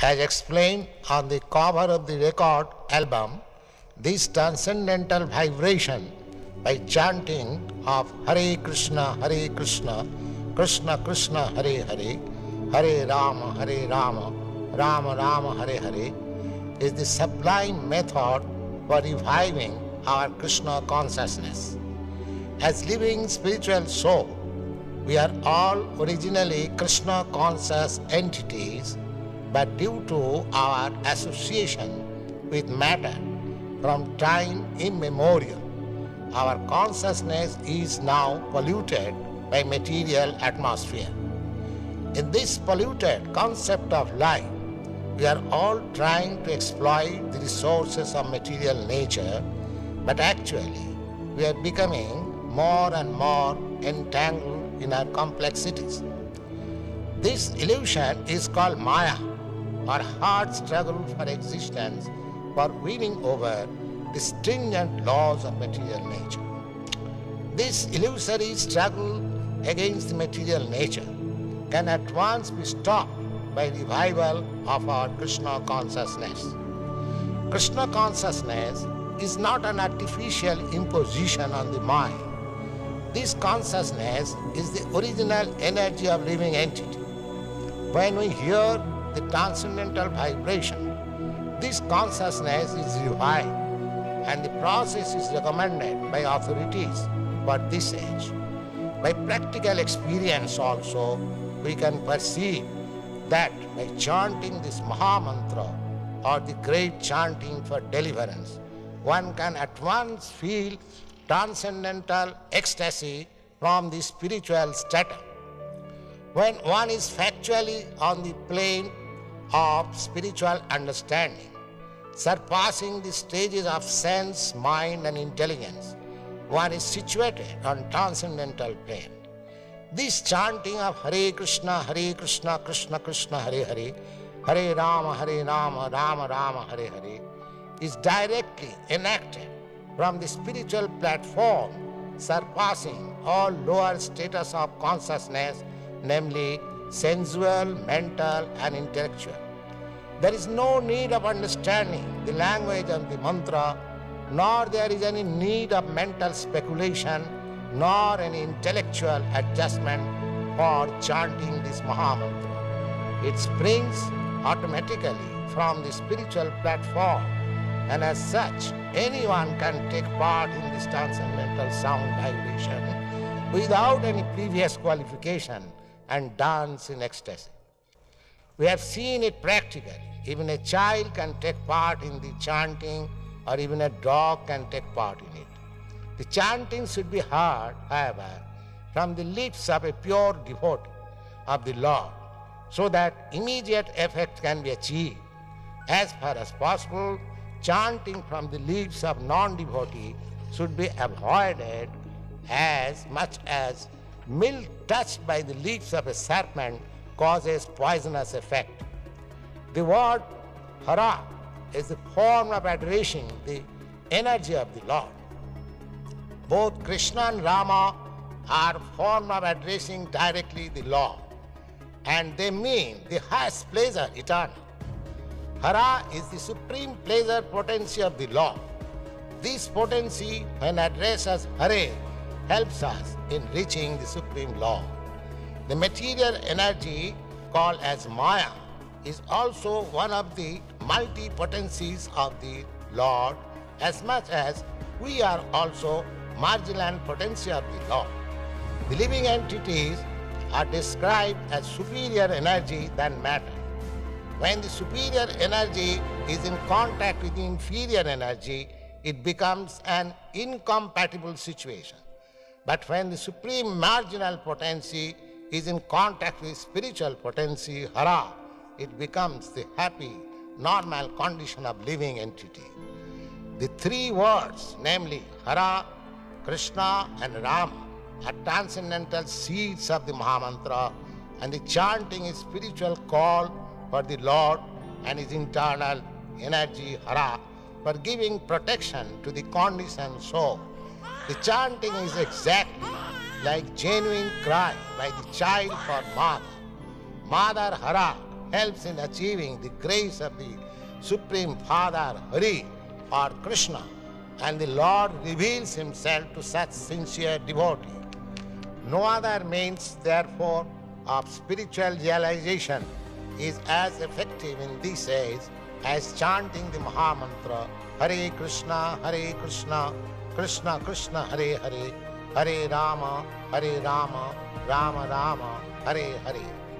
As explained on the cover of the record album, this transcendental vibration by chanting of Hare Krishna, Krishna Krishna, Hare Hare, Hare Rama, Rama Rama, Hare Hare, is the sublime method for reviving our Krishna consciousness. As living spiritual soul, we are all originally Krishna conscious entities, but due to our association with matter from time immemorial, our consciousness is now polluted by material atmosphere. In this polluted concept of life, we are all trying to exploit the resources of material nature, but actually we are becoming more and more entangled in our complexities. This illusion is called Maya, or hard struggle for existence, for winning over the stringent laws of material nature. This illusory struggle against the material nature can at once be stopped by revival of our Krishna consciousness. Krishna consciousness is not an artificial imposition on the mind. This consciousness is the original energy of living entity. When we hear the transcendental vibration, this consciousness is revived, and the process is recommended by authorities for this age. By practical experience also, we can perceive that by chanting this Maha Mantra, or the great chanting for deliverance, one can at once feel transcendental ecstasy from the spiritual stratum. When one is factually on the plane of spiritual understanding, surpassing the stages of sense, mind and intelligence, one is situated on transcendental plane. This chanting of Hare Krishna, Krishna Krishna, Hare Hare, Hare Rama, Rama Rama, Hare Hare, is directly enacted from the spiritual platform, surpassing all lower status of consciousness, namely sensual, mental and intellectual. There is no need of understanding the language of the mantra, nor there is any need of mental speculation, nor any intellectual adjustment for chanting this Maha Mantra. It springs automatically from the spiritual platform, and as such, anyone can take part in this transcendental sound vibration without any previous qualification and dance in ecstasy. We have seen it practically. Even a child can take part in the chanting, or even a dog can take part in it. The chanting should be heard, however, from the lips of a pure devotee of the Lord, so that immediate effect can be achieved. As far as possible, chanting from the lips of non-devotee should be avoided, as much as milk touched by the lips of a serpent causes poisonous effect. The word Hara is the form of addressing the energy of the Lord. Both Krishna and Rama are form of addressing directly the Lord, and they mean the highest pleasure eternal. Hara is the supreme pleasure potency of the Lord. This potency, when addressed as Hare, helps us in reaching the supreme Lord. The material energy called as Maya is also one of the multi-potencies of the Lord, as much as we are also marginal potency of the Lord. The living entities are described as superior energy than matter. When the superior energy is in contact with the inferior energy, it becomes an incompatible situation. But when the supreme marginal potency is in contact with spiritual potency, Hara, it becomes the happy, normal condition of living entity. The three words, namely Hara, Krishna and Rama, are transcendental seeds of the Mahamantra, and the chanting is spiritual call for the Lord and his internal energy, Hara, for giving protection to the conditioned soul. The chanting is exactly like genuine cry by the child for Mother. Mother Hara helps in achieving the grace of the Supreme Father Hari or Krishna, and the Lord reveals himself to such sincere devotee. No other means, therefore, of spiritual realization is as effective in this age as chanting the Mahamantra Hare Krishna, Krishna Krishna, Hare Hare, Hare Rama, Rama Rama, Hare Hare.